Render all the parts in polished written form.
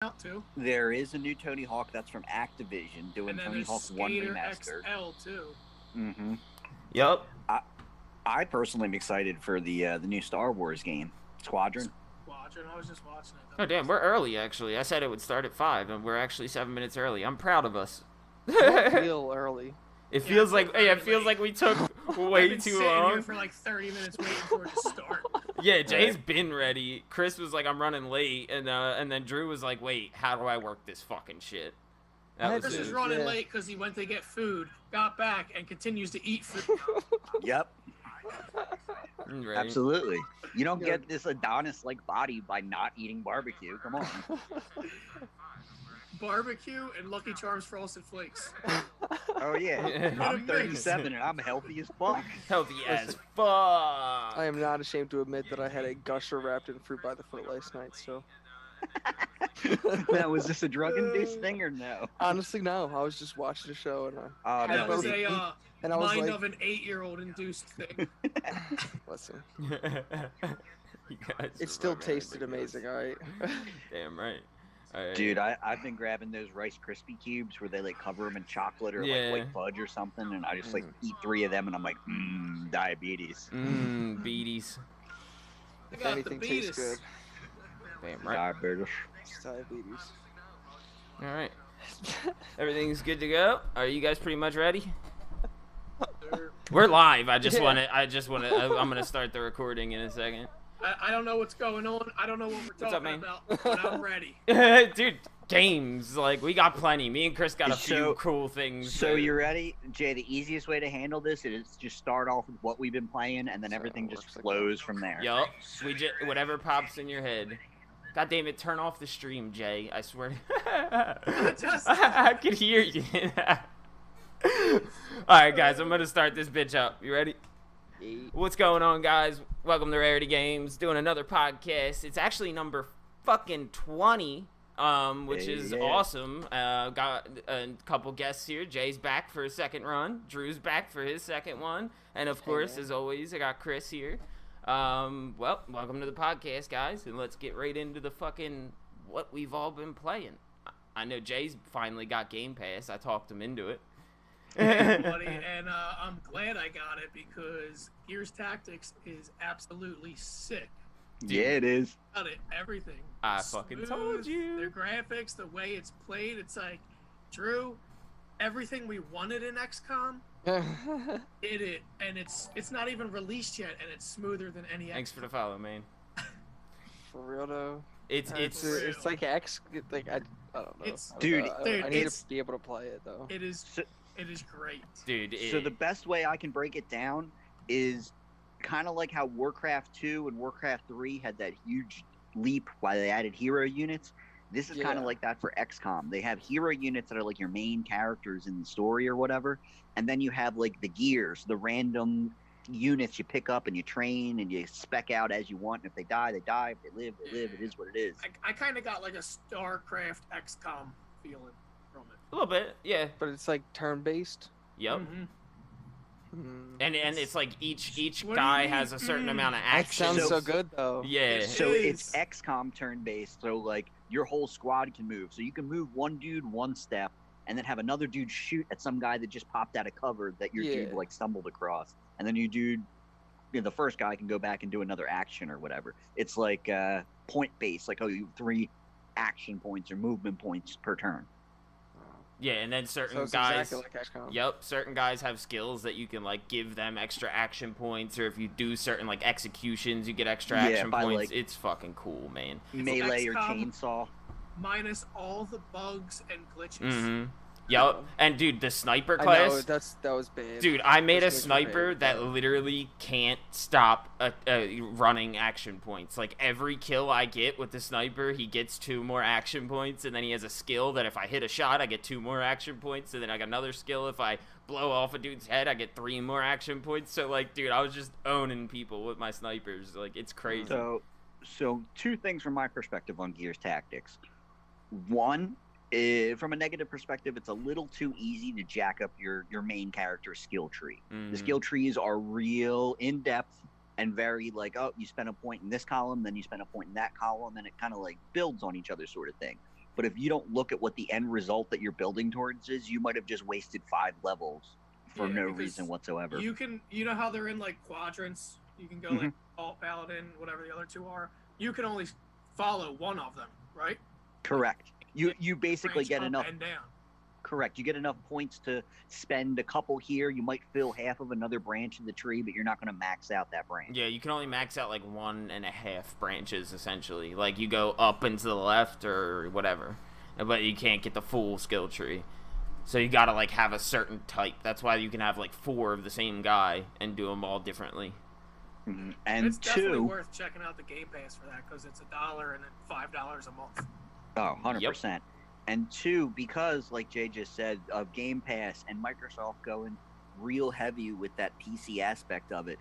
out too. There is a new Tony Hawk that's from Activision doing And then Tony there's Hawk 1 Skater Remastered. XL too. Mm-hmm. Yup. I personally am excited for the new Star Wars game, Squadron. I was just watching it. Oh, damn, we're early, actually. I said it would start at 5, and we're actually 7 minutes early. I'm proud of us. I feel early. It feels like we took way I've been too sitting long. here for like 30 minutes waiting for it to start. Yeah, Jay's been ready. Chris was like, I'm running late, and then Drew was like, wait, how do I work this fucking shit? Chris is running late because he went to get food, got back, and continues to eat food. Yep. Right. Absolutely. You don't get this Adonis-like body by not eating barbecue. Come on. Barbecue and Lucky Charms Frosted Flakes. Oh, yeah. I'm 37 and I'm healthy as fuck. Healthy as fuck. I am not ashamed to admit that I had a gusher wrapped in fruit by the foot last night, so. Now, was this a drug-induced thing or no? Honestly, no. I was just watching the show and That was a I was mind like, of an 8-year-old induced thing. listen, You guys it are still fucking tasted ridiculous. amazing, alright? Damn right. All right. Dude, I've been grabbing those Rice Krispie cubes where they like cover them in chocolate or like white fudge or something, and I just like eat 3 of them, and I'm like, diabetes. Beaties. I If got anything the tastes good, Damn right. Diabetes. it's diabetes. All right. Everything's good to go. Are you guys pretty much ready? We're live. I'm gonna start the recording in a second. I don't know what's going on. I don't know what we're talking about, but I'm ready. Dude, games. Like, we got plenty. Me and Chris got a few cool things. So you ready? Jay, the easiest way to handle this is just start off with what we've been playing, and then everything just flows from there. Yup. Whatever pops in your head. God damn it, turn off the stream, Jay. I swear. I could hear you. Alright, guys, I'm gonna start this bitch up. You ready? What's going on, guys? Welcome to Rarity Games, doing another podcast. It's actually number fucking 20, which is awesome. Got a couple guests here. Jay's back for his second run. Drew's back for his second one. And, of course, as always, I got Chris here. Well, welcome to the podcast, guys, and let's get right into the fucking what we've all been playing. I know Jay's finally got Game Pass. I talked him into it. Buddy, and I'm glad I got it because Gears Tactics is absolutely sick. Dude. Yeah, it is. Got it, everything. I fucking told you. The graphics, the way it's played, it's like, Drew, everything we wanted in XCOM, it, and it's not even released yet, and it's smoother than any. Thanks for the follow, man. For real though. It's like I don't know. Dude, I need to be able to play it though. It is great. Dude. So the best way I can break it down is kind of like how Warcraft 2 and Warcraft 3 had that huge leap while they added hero units. This is kind of like that for XCOM. They have hero units that are like your main characters in the story or whatever, and then you have like the gears, the random units you pick up and you train and you spec out as you want. And if they die, they die. If they live, they live. It is what it is. I kind of got like a StarCraft XCOM feeling from it. A little bit, yeah. But it's like turn-based. Yep. Mm-hmm. And it's like each guy has a certain amount of action. That sounds so good though. Yeah. So it's XCOM turn-based. So like your whole squad can move. So you can move one dude one step, and then have another dude shoot at some guy that just popped out of cover that your dude like stumbled across, and then the first guy can go back and do another action or whatever. It's like point-based. Like you have 3 action points or movement points per turn. Yeah, and then certain it's guys. exactly like XCOM. Yep, certain guys have skills that you can like give them extra action points, or if you do certain like executions, you get extra action points. Like, it's fucking cool, man. Melee or chainsaw. Minus all the bugs and glitches. Mm-hmm. Yep, and dude, the sniper class. I know, that was bad. Dude, I made a sniper that literally can't stop running action points. Like, every kill I get with the sniper, he gets 2 more action points, and then he has a skill that if I hit a shot, I get 2 more action points, and then I got another skill if I blow off a dude's head, I get 3 more action points. So, like, dude, I was just owning people with my snipers. Like, it's crazy. So 2 things from my perspective on Gears Tactics. One, from a negative perspective, it's a little too easy to jack up your main character's skill tree. Mm-hmm. The skill trees are real in-depth and very like, oh, you spend a point in this column, then you spend a point in that column, and it kind of like builds on each other sort of thing. But if you don't look at what the end result that you're building towards is, you might have just wasted 5 levels for no reason whatsoever. You know how they're in like quadrants? You can go like alt paladin, whatever the other 2 are. You can only follow one of them, right? Correct. You basically get up enough. And down. Correct. You get enough points to spend a couple here. You might fill half of another branch of the tree, but you're not going to max out that branch. Yeah, you can only max out like 1.5 branches essentially. Like you go up and to the left or whatever, but you can't get the full skill tree. So you gotta like have a certain type. That's why you can have like 4 of the same guy and do them all differently. Mm-hmm. And it's definitely worth checking out the Game Pass for that because it's $1 and then $5 a month. Oh, 100%. And 2, because like Jay just said, of Game Pass and Microsoft going real heavy with that PC aspect of it,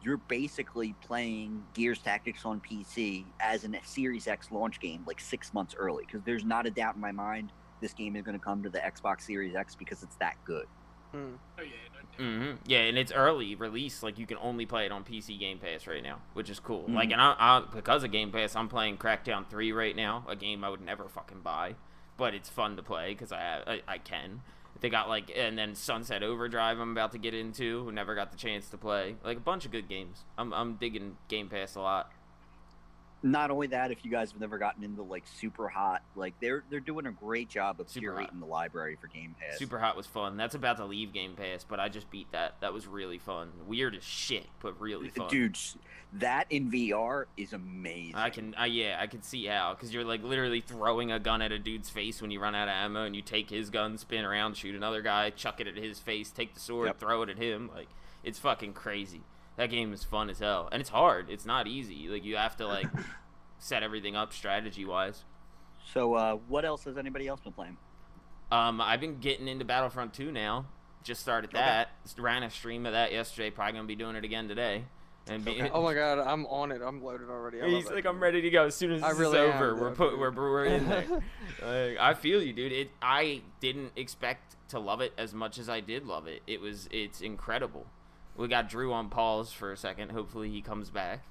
you're basically playing Gears Tactics on PC as a Series X launch game like 6 months early. Because there's not a doubt in my mind this game is going to come to the Xbox Series X because it's that good. Oh yeah, yeah, and it's early release. Like you can only play it on PC Game Pass right now, which is cool. Like, and I because of Game Pass, I'm playing Crackdown 3 right now, a game I would never fucking buy, but it's fun to play because I can. They got like, and then Sunset Overdrive I'm about to get into, who never got the chance to play. Like a bunch of good games. I'm digging Game Pass a lot. Not only that, if you guys have never gotten into like Super Hot, like they're doing a great job of curating the library for Game Pass. Super Hot was fun. That's about to leave Game Pass, but I just beat that. That was really fun. Weird as shit, but really fun. Dude, that in VR is amazing. I can see how, because you're like literally throwing a gun at a dude's face when you run out of ammo, and you take his gun, spin around, shoot another guy, chuck it at his face, take the sword, throw it at him. Like, it's fucking crazy. That game is fun as hell, and it's hard. It's not easy. Like, you have to like set everything up strategy wise. So, what else has anybody else been playing? I've been getting into Battlefront 2 now. Just started that. Ran a stream of that yesterday. Probably gonna be doing it again today. And oh my god, I'm on it. I'm loaded already. He's like, I'm ready to go as soon as this is over. We're in there. I feel you, dude. I didn't expect to love it as much as I did love it. It's incredible. We got Drew on pause for a second. Hopefully he comes back.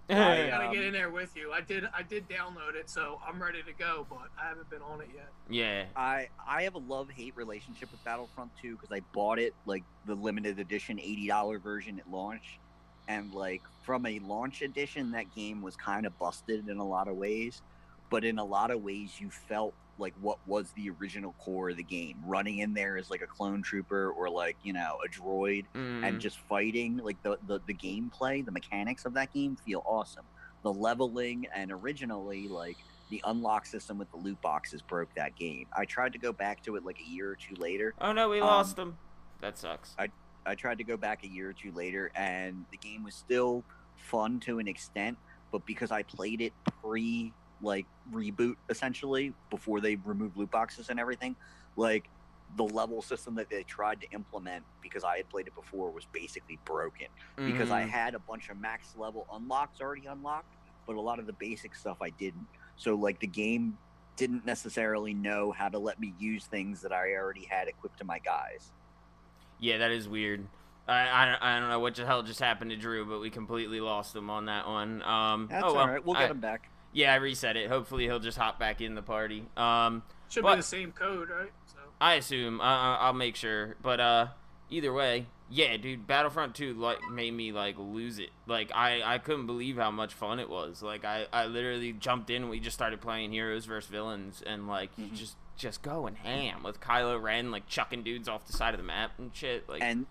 I gotta get in there with you. I did download it, so I'm ready to go, but I haven't been on it yet. Yeah. I have a love-hate relationship with Battlefront 2 because I bought it like the limited edition $80 version at launch, and like from a launch edition, that game was kind of busted in a lot of ways, but in a lot of ways you felt like what was the original core of the game, running in there as like a clone trooper or like, you know, a droid and just fighting. Like the gameplay, the mechanics of that game feel awesome. The leveling, and originally like the unlock system with the loot boxes broke that game. I tried to go back to it like a year or 2 later. Oh no, we lost them. That sucks. I tried to go back a year or 2 later, and the game was still fun to an extent, but because I played it like reboot essentially before they removed loot boxes and everything, like the level system that they tried to implement, because I had played it before, was basically broken because I had a bunch of max level unlocks already unlocked, but a lot of the basic stuff I didn't. So like the game didn't necessarily know how to let me use things that I already had equipped to my guys. Yeah, that is weird. I don't know what the hell just happened to Drew, but we completely lost him on that one. That's all right. We'll get him back. Yeah, I reset it. Hopefully he'll just hop back in the party. Should be the same code, right? So I assume. I'll make sure. But either way, yeah, dude, Battlefront 2 like made me like lose it. Like I couldn't believe how much fun it was. Like I literally jumped in. We just started playing heroes versus villains, and like just going ham with Kylo Ren, like chucking dudes off the side of the map and shit. Like and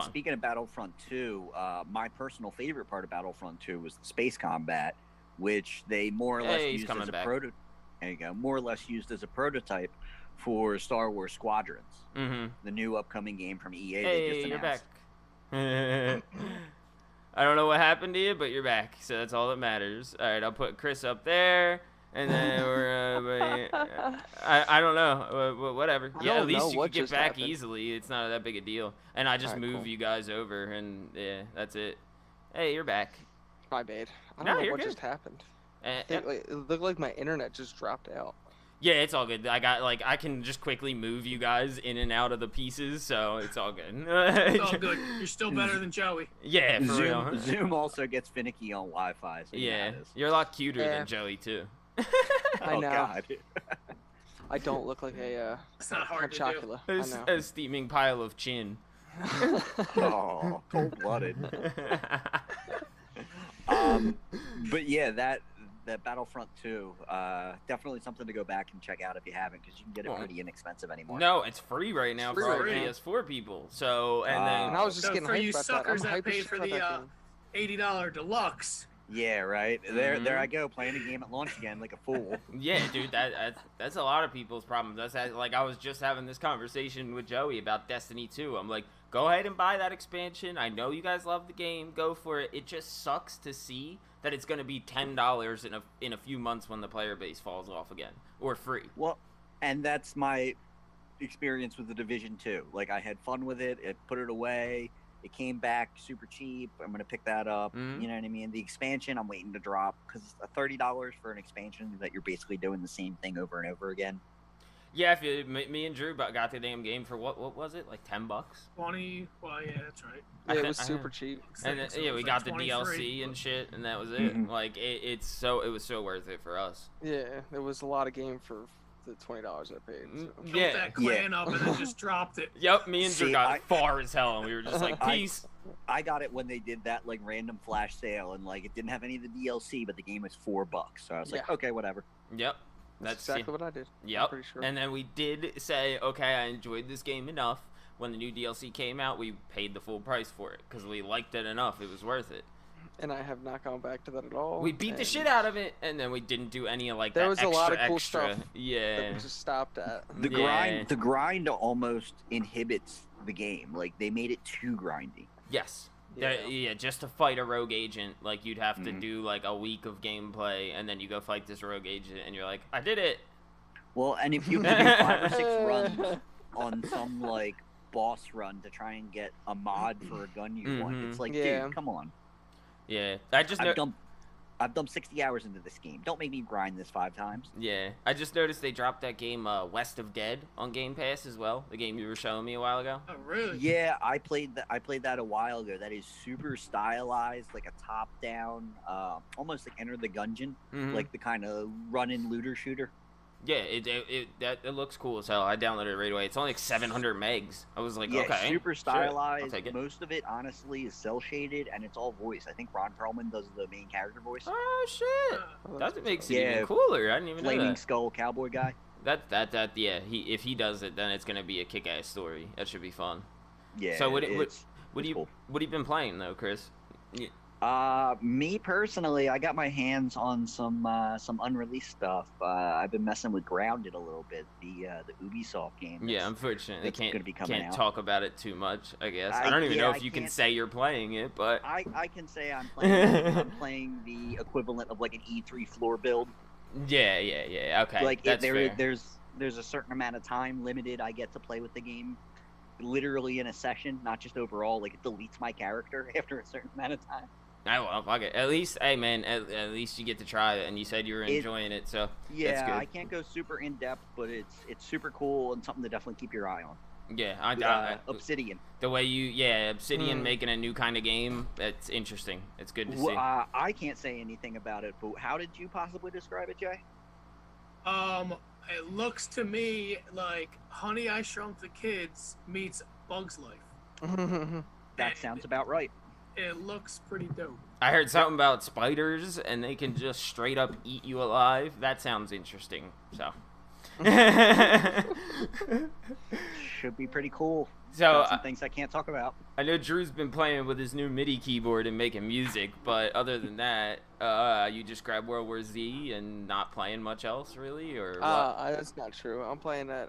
speaking of Battlefront 2, my personal favorite part of Battlefront 2 was the space combat, which they more or less used as a prototype. There you go. More or less used as a prototype for Star Wars Squadrons, the new upcoming game from EA. Hey, they just announced. You're back. I don't know what happened to you, but you're back, so that's all that matters. All right, I'll put Chris up there, and then we're. I don't know. Whatever. Yeah, at least you can get back easily. It's not that big a deal. And I just move you guys over, and yeah, that's it. Hey, you're back. My bad. I don't know what just happened. It looked like my internet just dropped out. Yeah, it's all good. I can just quickly move you guys in and out of the pieces, so it's all good. It's all good. You're still better than Joey. Yeah, for real. Zoom also gets finicky on Wi-Fi. So yeah, you're a lot cuter than Joey too. I know. God. I don't look like a It's not hard Chocula. to do. A steaming pile of chin. Oh, cold-blooded. But yeah, that Battlefront 2, definitely something to go back and check out if you haven't, because you can get it pretty inexpensive anymore. No, it's free right now for our PS4 people. So, and then I was just getting for hyped you about suckers that. that paid for the $80 deluxe. Yeah, right. There I go, playing a game at launch again like a fool. Yeah, dude, that's a lot of people's problems. That's like I was just having this conversation with Joey about Destiny 2. I'm like, go ahead and buy that expansion. I know you guys love the game. Go for it. It just sucks to see that it's going to be $10 in a few months when the player base falls off again, or free. Well, and that's my experience with the Division 2. Like, I had fun with it. I put it away. It came back super cheap. I'm going to pick that up. You know what I mean? The expansion, I'm waiting to drop, because $30 for an expansion that you're basically doing the same thing over and over again. Yeah, if me and Drew got the damn game for what was it, like $10? 20. Well, yeah, that's right. Yeah, it was super cheap. And then, yeah, we got the DLC and shit, and that was it. Like it was so worth it for us. Yeah, it was a lot of game for the $20 I paid. So. Built that clan up and then just dropped it. Yep, me and Drew got far as hell, and we were just like, peace. I got it when they did that like random flash sale, and like it didn't have any of the DLC, but the game was $4, so I was like, okay, whatever. Yep. That's exactly what I did. Yep. I'm pretty sure. And then we did say, okay, I enjoyed this game enough. When the new DLC came out, we paid the full price for it because we liked it enough. It was worth it. And I have not gone back to that at all. We beat the shit out of it, and then we didn't do any like there that was extra, a lot of cool extra. stuff. Yeah. That we just stopped at. The grind almost inhibits the game. Like, they made it too grindy. Yes. Yeah, just to fight a rogue agent, like you'd have to do like a week of gameplay, and then you go fight this rogue agent, and you're like, I did it. Well, and if you can do 5 or 6 runs on some like boss run to try and get a mod for a gun you want, it's like, dude, come on. Yeah, I've dumped 60 hours into this game. Don't make me grind this 5 times. Yeah, I just noticed they dropped that game West of Dead on Game Pass as well. The game you were showing me a while ago. Oh, really? Yeah, I played that a while ago. That is super stylized, like a top-down, almost like Enter the Gungeon, like the kind of run-in looter shooter. Yeah, it looks cool as hell. I downloaded it right away. It's only like 700 megs. I was like, okay. Super stylized. I'll take it. Most of it, honestly, is cell-shaded, and it's all voice. I think Ron Perlman does the main character voice. Oh, shit. That makes it even cooler. I didn't even know that. Flaming Skull cowboy guy. Yeah, if he does it, then it's going to be a kick-ass story. That should be fun. Yeah, So what have you been playing, though, Chris? Me personally, I got my hands on some unreleased stuff. I've been messing with Grounded a little bit, the Ubisoft game. Yeah, unfortunately, can't out. talk about it too much. I guess I don't even know if you can say you're playing it, but I can say I'm playing. I'm playing the equivalent of like an E3 floor build. Yeah. Okay, like that's fair. There's a certain amount of time limited I get to play with the game, literally in a session, not just overall. Like, it deletes my character after a certain amount of time. Well, fuck it. At least, hey man, at least you get to try it, and you said you were enjoying it, so yeah, that's good. I can't go super in depth, but it's super cool and something to definitely keep your eye on. Yeah, Obsidian. The way Obsidian making a new kind of game, it's interesting. It's good to see. I can't say anything about it, but how did you possibly describe it, Jay? It looks to me like Honey, I Shrunk the Kids meets Bug's Life. That sounds about right. It looks pretty dope. I heard something about spiders, and they can just straight up eat you alive. That sounds interesting, so. Should be pretty cool. So some things I can't talk about. I know Drew's been playing with his new MIDI keyboard and making music, but other than that, you just grab World War Z and not playing much else, really, or what? That's not true. I'm playing that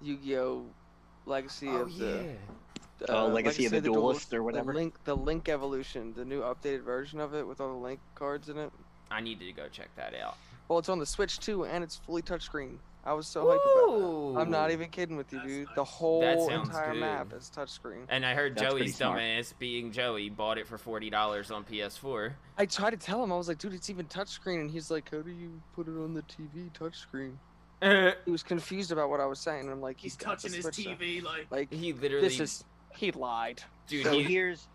Yu-Gi-Oh! Legacy of the. Legacy of the Duelist or whatever. The Link Evolution, the new updated version of it with all the Link cards in it. I need to go check that out. Well, it's on the Switch too, and it's fully touchscreen. I was so hyped about it. I'm not even kidding with you, dude. The whole entire map is touchscreen. And I heard Joey's dumbass, being Joey, bought it for $40 on PS4. I tried to tell him, I was like, dude, it's even touchscreen, and he's like, how do you put it on the TV touchscreen? He was confused about what I was saying. And I'm like, he's touching his TV like he literally. He lied. Dude, so here's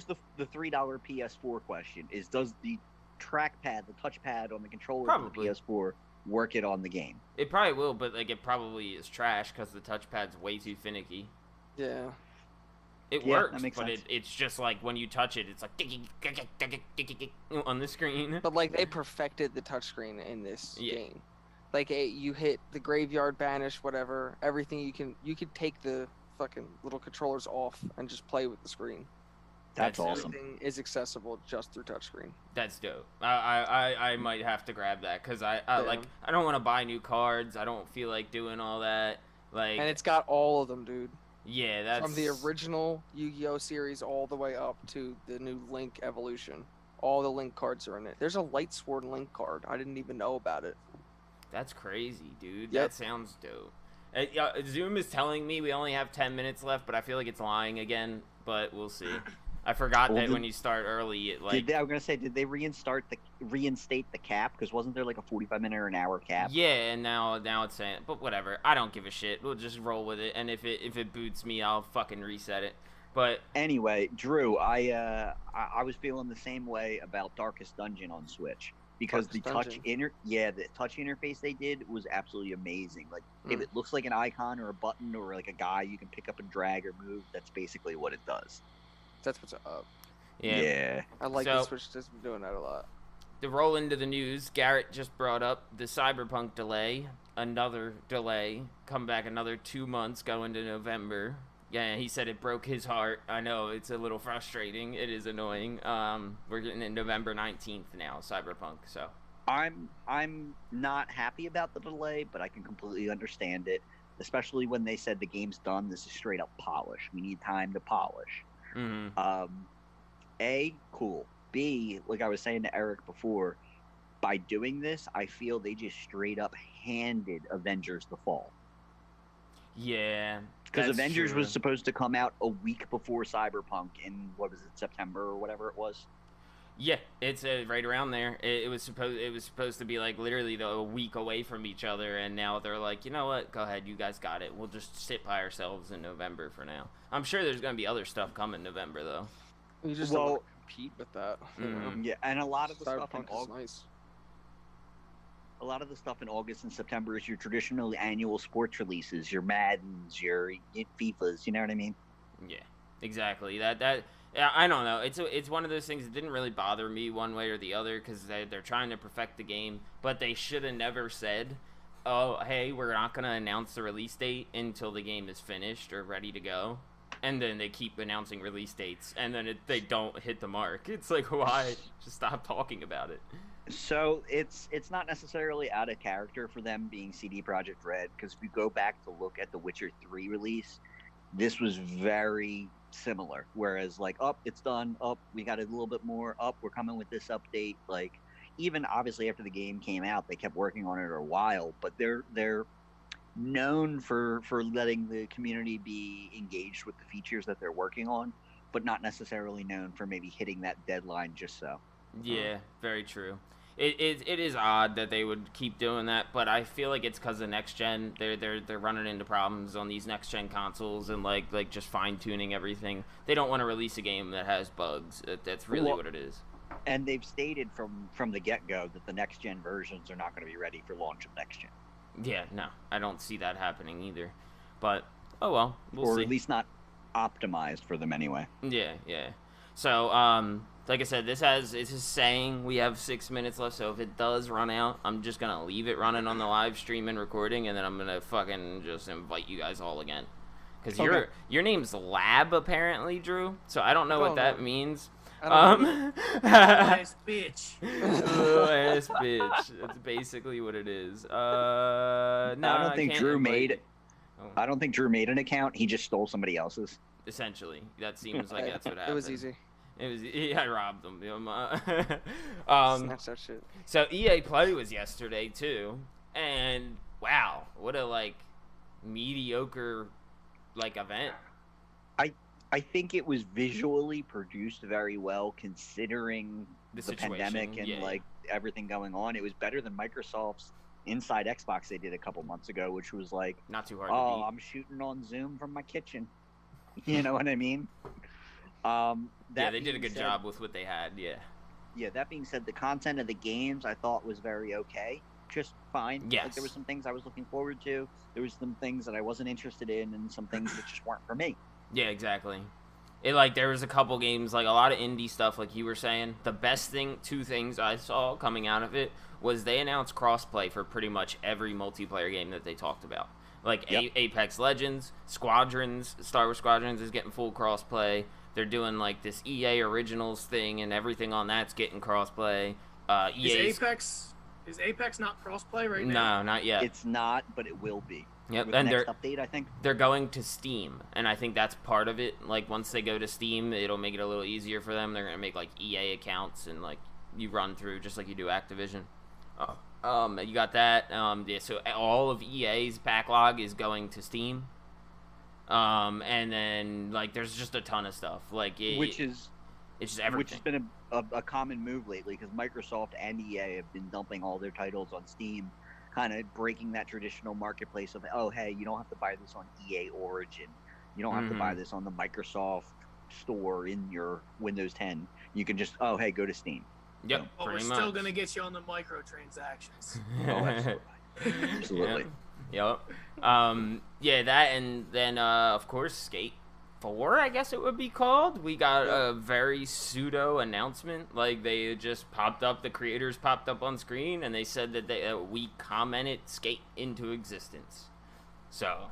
the $3 PS4 question: does the trackpad, the touchpad on the controller of the PS4 work it on the game. It probably will, but like it probably is trash because the touchpad's way too finicky. Yeah. It works, but it's just like when you touch it, it's like on the screen. But like they perfected the touchscreen in this game. Like you hit the graveyard, banish, whatever, everything you could take the fucking little controllers off and just play with the screen. That's awesome. Everything is accessible just through touchscreen. That's dope. I might have to grab that because I don't want to buy new cards. I don't feel like doing all that. Like, and it's got all of them, dude. Yeah, that's from the original Yu-Gi-Oh series all the way up to the new Link Evolution. All the Link cards are in it. There's a Light Sword Link card. I didn't even know about it. That's crazy, dude. Yep. That sounds dope. Zoom is telling me we only have 10 minutes left, but I feel like it's lying again. But we'll see. I forgot that when you start early, it like. I was gonna say, did they reinstate the cap? Because wasn't there like a 45-minute or an hour cap? Yeah, and now it's saying, but whatever. I don't give a shit. We'll just roll with it, and if it boots me, I'll fucking reset it. But anyway, Drew, I was feeling the same way about Darkest Dungeon on Switch because the touch interface they did was absolutely amazing. Like if it looks like an icon or a button or like a guy you can pick up and drag or move, that's basically what it does. That's what's up. Yeah. I like the Switch just doing that a lot. To roll into the news, Garrett just brought up the Cyberpunk delay. Another delay. Come back another 2 months, go into November. Yeah, he said it broke his heart. I know, it's a little frustrating. It is annoying. We're getting in November 19th now, Cyberpunk, so. I'm not happy about the delay, but I can completely understand it. Especially when they said the game's done, this is straight up polish. We need time to polish. Mm-hmm. A, cool. B, like I was saying to Eric before, by doing this, I feel they just straight up handed Avengers the fall. Yeah. Because Avengers was supposed to come out a week before Cyberpunk in, what was it, September or whatever it was? Yeah, it's right around there. It was supposed to be like literally a week away from each other, and now they're like, you know what? Go ahead, you guys got it. We'll just sit by ourselves in November for now. I'm sure there's gonna be other stuff coming in November though. You just don't want to compete with that. Yeah, and a lot of the stuff in August. Nice. A lot of the stuff in August and September is your traditional annual sports releases, your Maddens, your FIFAs. You know what I mean? Yeah, exactly. That. Yeah, I don't know. It's one of those things that didn't really bother me one way or the other because they're trying to perfect the game, but they should have never said, oh, hey, we're not going to announce the release date until the game is finished or ready to go. And then they keep announcing release dates, and then they don't hit the mark. It's like, why? Just stop talking about it. So it's not necessarily out of character for them being CD Projekt Red, because if you go back to look at the Witcher 3 release, this was very similar, whereas like it's done, we got a little bit more, we're coming with this update. Like even obviously after the game came out, they kept working on it a while, but they're known for letting the community be engaged with the features that they're working on, but not necessarily known for maybe hitting that deadline just so. Yeah, very true. It is odd that they would keep doing that, but I feel like it's because of next gen. They're running into problems on these next gen consoles and like just fine tuning everything. They don't want to release a game that has bugs. That's really what it is. And they've stated from the get go that the next gen versions are not going to be ready for launch of next gen. Yeah, no, I don't see that happening either. But oh well, we'll see. Or at least not optimized for them anyway. Yeah. So like I said, this is saying we have 6 minutes left, so if it does run out, I'm just gonna leave it running on the live stream and recording, and then I'm gonna fucking just invite you guys all again. Because your name's Lab apparently, Drew. So I don't know what that means. Ass bitch. Ass bitch. That's basically what it is. I don't think Drew made an account. He just stole somebody else's. Essentially, that seems like that's what happened. It was easy. I robbed them. Snatch that shit. So EA Play was yesterday too, and wow, what a mediocre event. I think it was visually produced very well considering the pandemic and everything going on. It was better than Microsoft's Inside Xbox they did a couple months ago, which was not too hard to beat. I'm shooting on Zoom from my kitchen. You know what I mean? They did a good job with what they had. Yeah, that being said, the content of the games I thought was very okay. just fine. Yes. Like, there were some things I was looking forward to. There was some things that I wasn't interested in, and some things that just weren't for me. Yeah, exactly. There was a couple games, like a lot of indie stuff, like you were saying. The best thing, two things I saw coming out of it was they announced crossplay for pretty much every multiplayer game that they talked about. Like Apex Legends, Squadrons, Star Wars Squadrons is getting full crossplay. They're doing like this EA Originals thing, and everything on that's getting crossplay. Is Apex not crossplay right now? No, not yet. It's not, but it will be. Yep, With and the next update, I think they're going to Steam, and I think that's part of it. Like, once they go to Steam, it'll make it a little easier for them. They're gonna make like EA accounts, and like you run through just like you do Activision. You got that. So all of EA's backlog is going to Steam. And then like there's just a ton of stuff which is everything. Which has been a common move lately, because Microsoft and EA have been dumping all their titles on Steam, kind of breaking that traditional marketplace of, oh, hey, you don't have to buy this on EA Origin. You don't have to buy this on the Microsoft store in your Windows 10. You can just, oh, hey, go to Steam. Yep, but we're still going to get you on the microtransactions. Oh, absolutely. Yep. That, and then, of course, Skate 4, I guess it would be called. We got a very pseudo announcement. Like, they just popped up, the creators popped up on screen, and they said that we commented Skate into existence. So,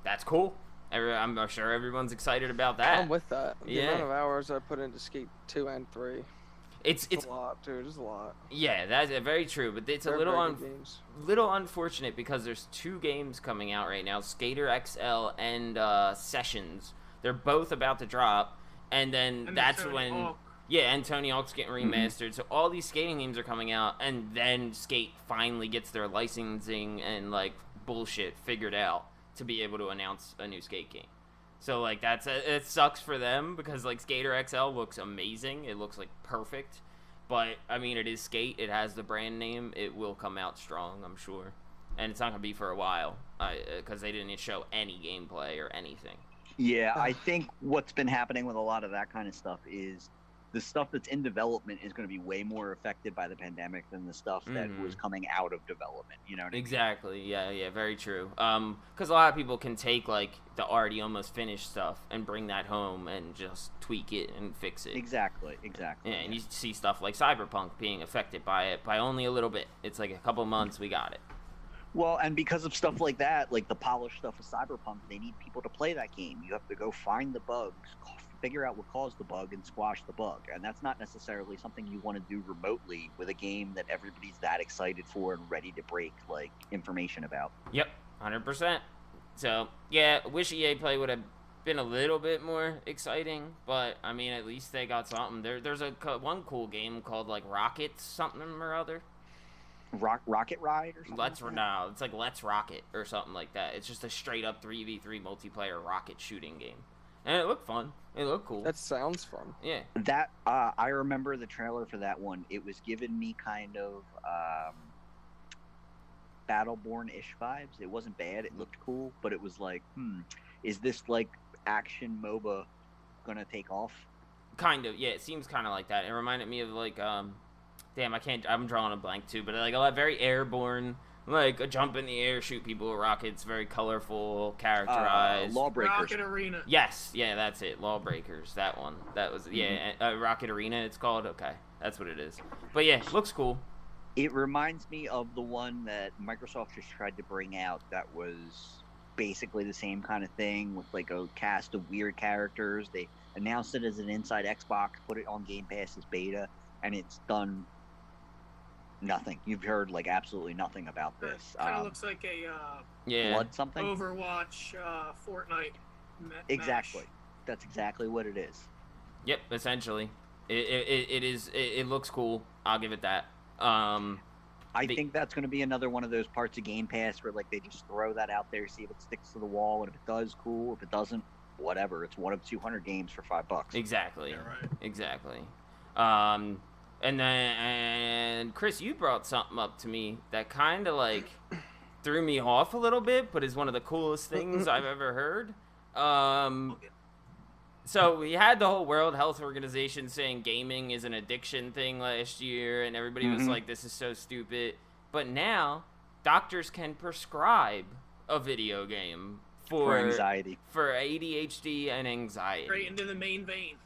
that's cool. I'm sure everyone's excited about that. I'm with that. The amount of hours I put into Skate 2 and 3. It's a lot, dude. It's a lot. Yeah, that's very true. But it's a little unfortunate because there's two games coming out right now: Skater XL and Sessions. They're both about to drop, and that's when Hawk. and Tony Hawk's getting remastered. So all these skating games are coming out, and then Skate finally gets their licensing and like bullshit figured out to be able to announce a new Skate game. So, like, it sucks for them because, like, Skater XL looks amazing. It looks, like, perfect. But, I mean, it is Skate. It has the brand name. It will come out strong, I'm sure. And it's not going to be for a while because they didn't show any gameplay or anything. Yeah, I think what's been happening with a lot of that kind of stuff is the stuff that's in development is going to be way more affected by the pandemic than the stuff that was coming out of development. You know what I mean? Exactly. Yeah, very true. Because a lot of people can take like the already almost finished stuff and bring that home and just tweak it and fix it. Exactly. Yeah, and you see stuff like Cyberpunk being affected by it by only a little bit. It's like a couple months we got it. Well, and because of stuff like that, like the polished stuff of Cyberpunk, they need people to play that game. You have to go find the bugs, figure out what caused the bug, and squash the bug. And that's not necessarily something you want to do remotely with a game that everybody's that excited for and ready to break, like, information about. Yep, 100%. So, yeah, wish EA Play would have been a little bit more exciting, but, I mean, at least they got something. There's one cool game called, like, Rockets something or other. Rocket Ride or something? It's like Let's Rocket or something like that. It's just a straight-up 3v3 multiplayer rocket shooting game. And it looked fun. It looked cool. That sounds fun. Yeah. That I remember the trailer for that one. It was giving me kind of Battleborn-ish vibes. It wasn't bad. It looked cool, but it was like, is this like action MOBA gonna take off? Kind of. Yeah, it seems kind of like that. It reminded me of like, I'm drawing a blank too, but like a lot very airborne. Like a jump in the air, shoot people with rockets, very colorful, characterized. Lawbreakers. Rocket Arena. Yes, yeah, that's it. Lawbreakers, that one. That was, Rocket Arena it's called. Okay, that's what it is. But yeah, looks cool. It reminds me of the one that Microsoft just tried to bring out that was basically the same kind of thing with like a cast of weird characters. They announced it as an inside Xbox, put it on Game Pass as beta, and it's done nothing. You've heard like absolutely nothing about this. Kind of looks like a Blood something. Overwatch, Fortnite. Exactly. Match. That's exactly what it is. Yep, essentially, it is. It looks cool. I'll give it that. I think that's going to be another one of those parts of Game Pass where like they just throw that out there, see if it sticks to the wall, and if it does, cool. If it doesn't, whatever. It's one of 200 games for $5. Exactly. Yeah, right. Exactly. And then, Chris, you brought something up to me that kind of, like, threw me off a little bit, but is one of the coolest things I've ever heard. So we had the whole World Health Organization saying gaming is an addiction thing last year, and everybody was like, this is so stupid. But now, doctors can prescribe a video game for anxiety, for ADHD and anxiety. Straight into the main vein.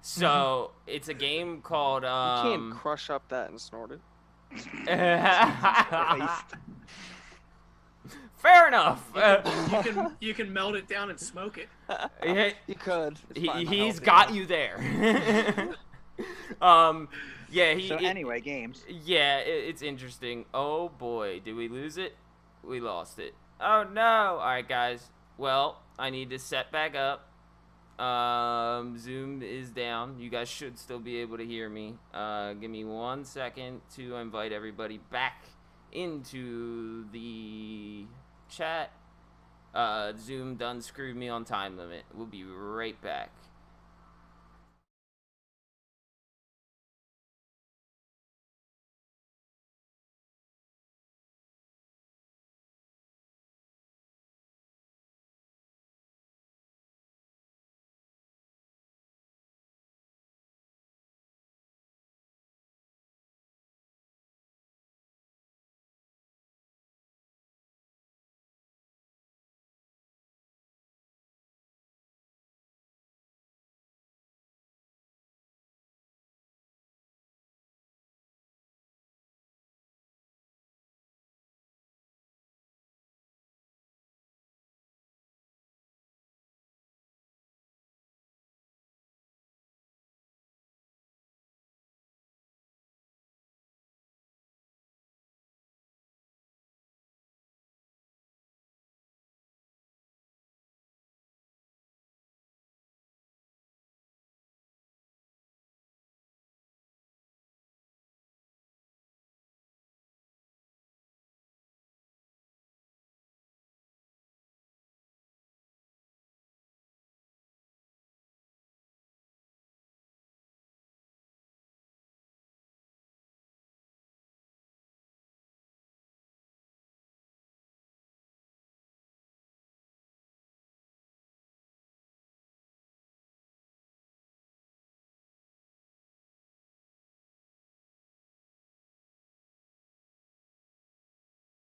So it's a game called. You can't crush up that and snort it. Fair enough. You can melt it down and smoke it. You could. He's got you there. Yeah. Anyway, games. Yeah, it's interesting. Oh boy, did we lose it? We lost it. Oh no! All right, guys. Well, I need to set back up. Zoom is down. You guys should still be able to hear me. Give me 1 second to invite everybody back into the chat. Zoom done screwed me on time limit. We'll be right back.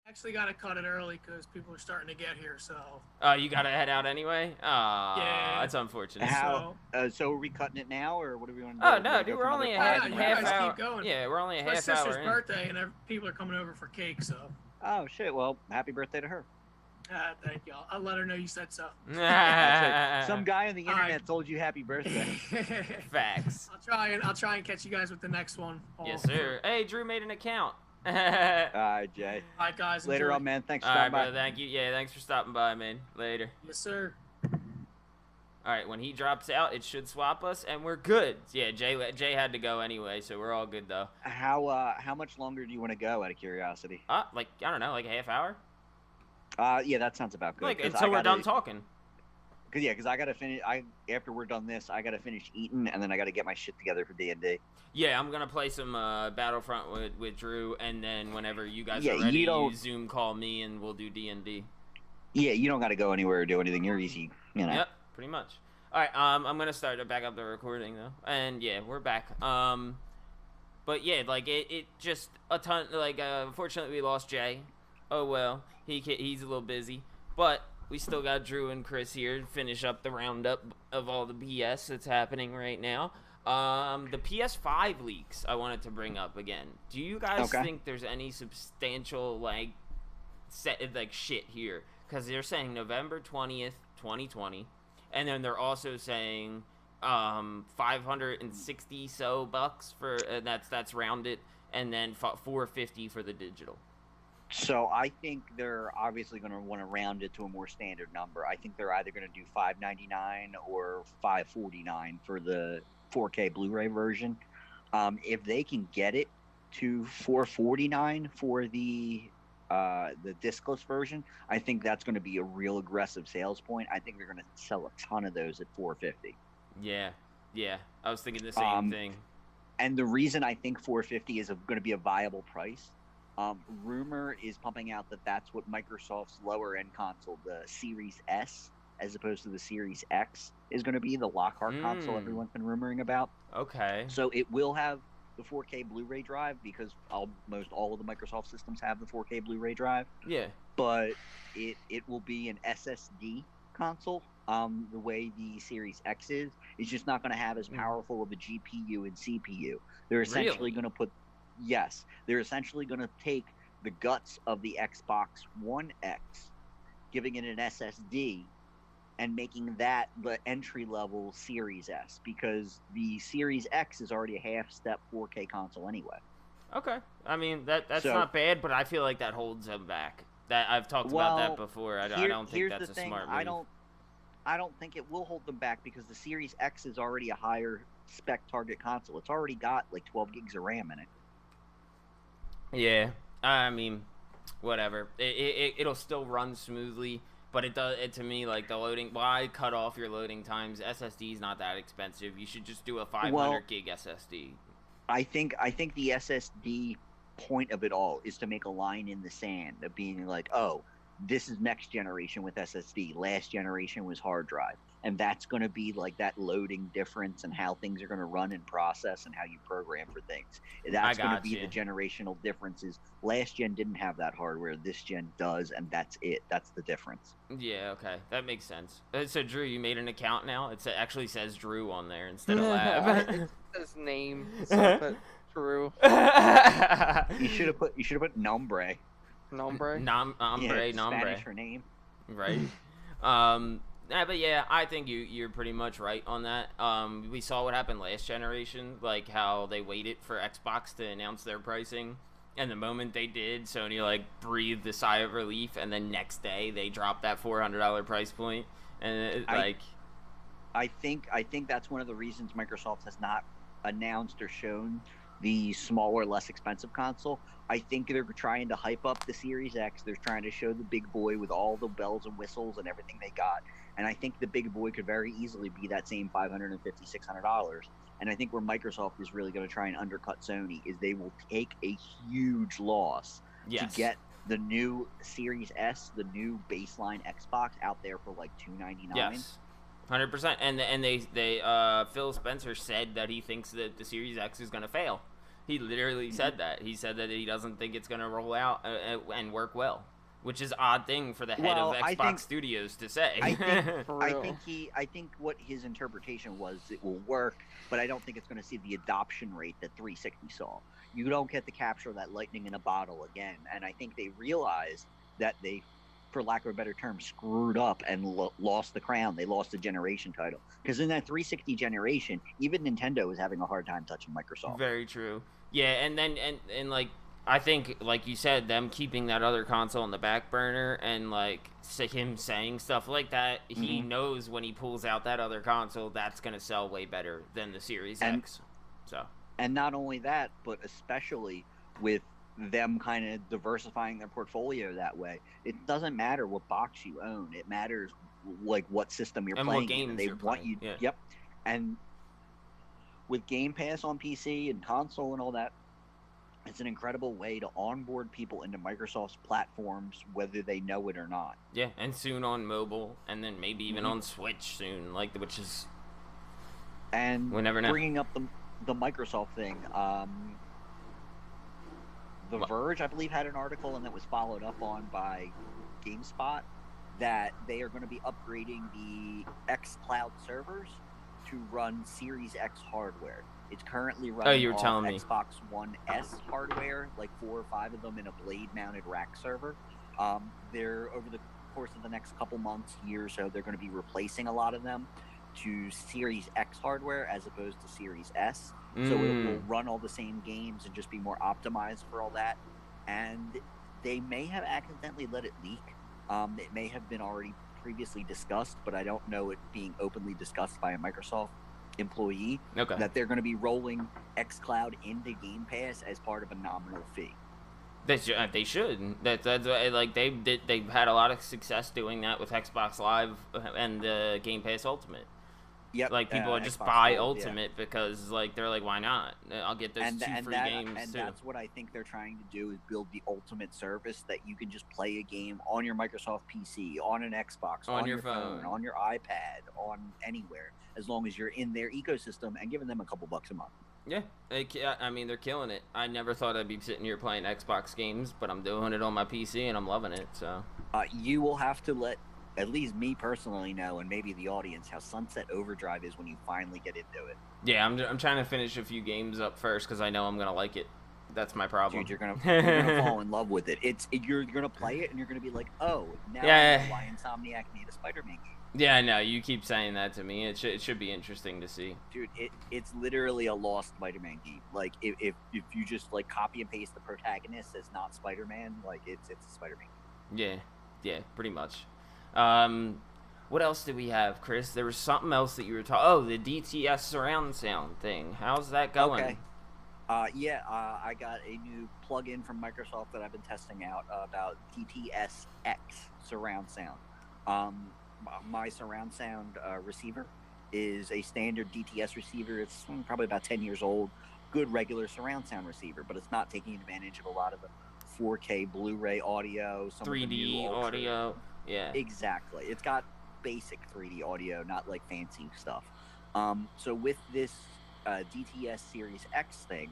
Actually got to cut it early because people are starting to get here. So. Oh, you gotta head out anyway. Yeah. That's unfortunate. So are we cutting it now, or what do we want to do? Oh no, dude, we're only a half hour. Keep going. Yeah, we're only a half hour. My sister's sister's birthday, and people are coming over for cake. So. Oh shit! Well, happy birthday to her. Thank you. I'll let her know you said so. Some guy on the internet told you happy birthday. Facts. I'll try and catch you guys with the next one. Yes, sir. Hey, Drew made an account. All right, Jay. All right, guys. Later on, man. Thanks for stopping by. Brother, thank you. Yeah, thanks for stopping by, man. Later. Yes, sir. All right, when he drops out, it should swap us, and we're good. Yeah, Jay had to go anyway, so we're all good though. How much longer do you want to go? Out of curiosity. Like I don't know, like a half hour. Yeah, that sounds about good. Like until we're done talking. Because I gotta finish. After we're done this, I gotta finish eating, and then I gotta get my shit together for D&D. Yeah, I'm gonna play some Battlefront with Drew, and then whenever you guys are ready, you Zoom call me, and we'll do D&D. Yeah, you don't gotta go anywhere or do anything. You're easy, you know. Yep, pretty much. All right, I'm gonna start to back up the recording though, and yeah, we're back. But yeah, like it just a ton. Like unfortunately, we lost Jay. Oh well, he's a little busy, but we still got Drew and Chris here to finish up the roundup of all the BS that's happening right now. The PS5 leaks I wanted to bring up again. Do you guys think there's any substantial shit here? Because they're saying November 20th, 2020, and then they're also saying $560 bucks for that's rounded, and then $450 for the digital. So I think they're obviously going to want to round it to a more standard number. I think they're either going to do $599 or $549 for the 4K Blu-ray version. If they can get it to $449 for the discless version, I think that's going to be a real aggressive sales point. I think they're going to sell a ton of those at $450. Yeah, I was thinking the same thing. And the reason I think $450 is going to be a viable price. Rumor is pumping out that that's what Microsoft's lower-end console, the Series S, as opposed to the Series X, is going to be, the Lockhart console everyone's been rumoring about. Okay. So it will have the 4K Blu-ray drive because almost all of the Microsoft systems have the 4K Blu-ray drive. Yeah. But it will be an SSD console. The way the Series X is, it's just not going to have as powerful of a GPU and CPU. They're essentially going to they're essentially going to take the guts of the Xbox One X, giving it an SSD, and making that the entry-level Series S, because the Series X is already a half-step 4K console anyway. Okay. I mean, that's not bad, but I feel like that holds them back. That I've talked about that before. I don't think that's a smart move. I don't think it will hold them back because the Series X is already a higher spec target console. It's already got like 12 gigs of RAM in it. Yeah. I mean, whatever. It'll still run smoothly. But to me, like, the loading, why cut off your loading times? SSD is not that expensive. You should just do a 500 gig SSD. I think the SSD point of it all is to make a line in the sand of being like, oh, this is next generation with SSD. Last generation was hard drive. And that's going to be like that loading difference and how things are going to run and process and how you program for things. That's going to be the generational differences. Last gen didn't have that hardware. This gen does, and that's it. That's the difference. Yeah, okay. That makes sense. So, Drew, you made an account now? It actually says Drew on there instead of Lab. It says name. So put Drew. You should have put Nombre. Nombre? Nombre. Spanish for name. Right. But yeah, I think you're pretty much right on that. We saw what happened last generation, like how they waited for Xbox to announce their pricing, and the moment they did, Sony like breathed a sigh of relief, and then next day they dropped that $400 price point, and I think that's one of the reasons Microsoft has not announced or shown the smaller, less expensive console. I think they're trying to hype up the Series X. They're trying to show the big boy with all the bells and whistles and everything they got. And I think the big boy could very easily be that same $550, $600. And I think where Microsoft is really going to try and undercut Sony is they will take a huge loss to get the new Series S, the new baseline Xbox, out there for like $299. Yes. 100%. And they Phil Spencer said that he thinks that the Series X is going to fail. He literally said that. He said that he doesn't think it's going to roll out and work well, which is an odd thing for the head of Xbox Studios to say. I think what his interpretation was, it will work, but I don't think it's going to see the adoption rate that 360 saw. You don't get to capture that lightning in a bottle again, and I think they realized that they, for lack of a better term, screwed up and lost the crown. They lost the generation title. Because in that 360 generation, even Nintendo was having a hard time touching Microsoft. Very true. Yeah, and then, and like, I think, like you said, them keeping that other console on the back burner and, like, him saying stuff like that, he knows when he pulls out that other console, that's going to sell way better than the Series X. So. And not only that, but especially with them kind of diversifying their portfolio that way, it doesn't matter what box you own. It matters like what system you're playing. What games they want playing. you. Yep. And with Game Pass on PC and console and all that, it's an incredible way to onboard people into Microsoft's platforms, whether they know it or not. Yeah, and soon on mobile, and then maybe even on Switch soon, like, which is. And we never know. Bringing up the Microsoft thing. The Verge, I believe, had an article, and that was followed up on by GameSpot, that they are going to be upgrading the xCloud servers to run Series X hardware. It's currently running on Xbox One S hardware, like 4 or 5 of them in a blade-mounted rack server. They're, over the course of the next couple months, year or so, they're going to be replacing a lot of them to Series X hardware as opposed to Series S. So it will run all the same games and just be more optimized for all that. And they may have accidentally let it leak. It may have been already previously discussed, but I don't know it being openly discussed by a Microsoft employee, that they're going to be rolling xCloud into Game Pass as part of a nominal fee. They should. That's like they've had a lot of success doing that with Xbox Live and the Game Pass Ultimate. Yep. Like people just buy Ultimate because like they're like, why not? I'll get those two free games and too. That's what I think they're trying to do, is build the Ultimate service that you can just play a game on your Microsoft PC, on an Xbox, on your phone, on your iPad, on anywhere, as long as you're in their ecosystem and giving them a couple bucks a month. Yeah, I mean, they're killing it. I never thought I'd be sitting here playing Xbox games, but I'm doing it on my PC, and I'm loving it, so. You will have to let, at least me personally know, and maybe the audience, how Sunset Overdrive is when you finally get into it. Yeah, I'm trying to finish a few games up first, because I know I'm going to like it. That's my problem. Dude, you're gonna fall in love with it. You're gonna play it, and you're gonna be like, oh, now I know why Insomniac made a Spider-Man game. Yeah, I know. You keep saying that to me. It should be interesting to see. Dude, it's literally a lost Spider-Man game. Like, if you just, like, copy and paste the protagonist as not Spider-Man, like, it's a Spider-Man game. Yeah, pretty much. What else did we have, Chris? There was something else that you were talking. Oh, the DTS surround sound thing. How's that going? Okay. I got a new plugin from Microsoft that I've been testing out about DTS-X surround sound. My surround sound receiver is a standard DTS receiver. It's probably about 10 years old. Good regular surround sound receiver, but it's not taking advantage of a lot of the 4K Blu-ray audio, some 3D audio. Yeah, exactly. It's got basic 3D audio, not like fancy stuff. So with this DTS Series X thing,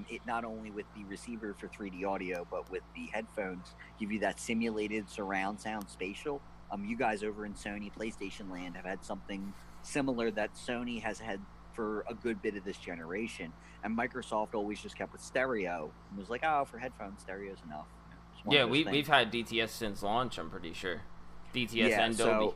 it not only with the receiver for 3D audio, but with the headphones, give you that simulated surround sound spatial. You guys over in Sony PlayStation Land have had something similar that Sony has had for a good bit of this generation, and Microsoft always just kept with stereo and was like, oh, for headphones, stereo's enough. Yeah, we've had DTS since launch, I'm pretty sure. DTS and Dolby.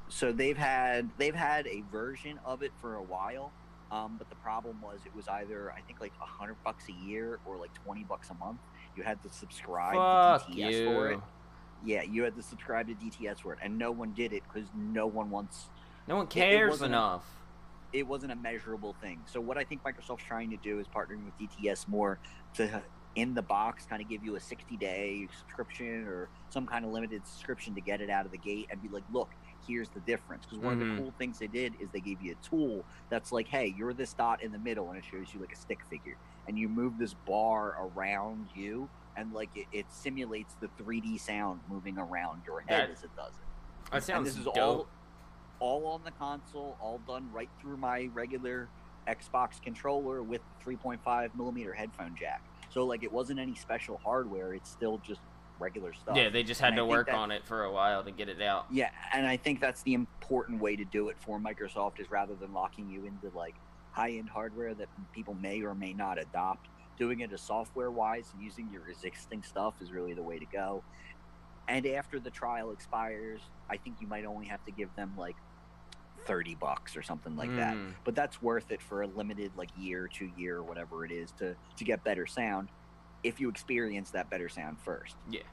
So they've had a version of it for a while. But the problem was it was either, I think, like $100 a year or like $20 a month. You had to subscribe to DTS for it. Yeah, you had to subscribe to DTS for it, and no one did it because no one cares enough. It wasn't a measurable thing. So what I think Microsoft's trying to do is partnering with DTS more to, in the box, kind of give you a 60-day subscription or some kind of limited subscription to get it out of the gate and be like, look, here's the difference. Because one of the cool things they did is they gave you a tool that's like, hey, you're this dot in the middle, and it shows you like a stick figure, and you move this bar around you, and like it simulates the 3D sound moving around your head as it does it. That sounds and this is dope. all on the console, all done right through my regular Xbox controller with the 3.5 millimeter headphone jack. So like it wasn't any special hardware. It's still just regular stuff. Yeah, they just had to work on it for a while to get it out. Yeah, and I think that's the important way to do it for Microsoft, is rather than locking you into like high-end hardware that people may or may not adopt, doing it as software-wise and using your existing stuff is really the way to go. And after the trial expires, I think you might only have to give them like $30 or something like that. But that's worth it for a limited like year, 2 year, or whatever it is to get better sound. If you experience that better sound first. Yeah.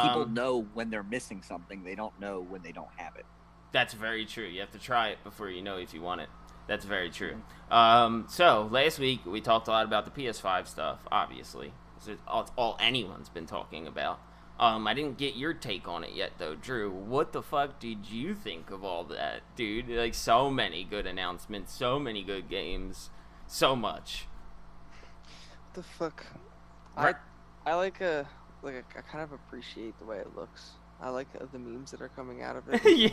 People know when they're missing something. They don't know when they don't have it. That's very true. You have to try it before you know if you want it. That's very true. So, last week, we talked a lot about the PS5 stuff, obviously. It's all anyone's been talking about. I didn't get your take on it yet, though. Drew, what the fuck did you think of all that, dude? Like, so many good announcements, so many good games, so much. What the fuck? I I kind of appreciate the way it looks. I like the memes that are coming out of it. Yeah.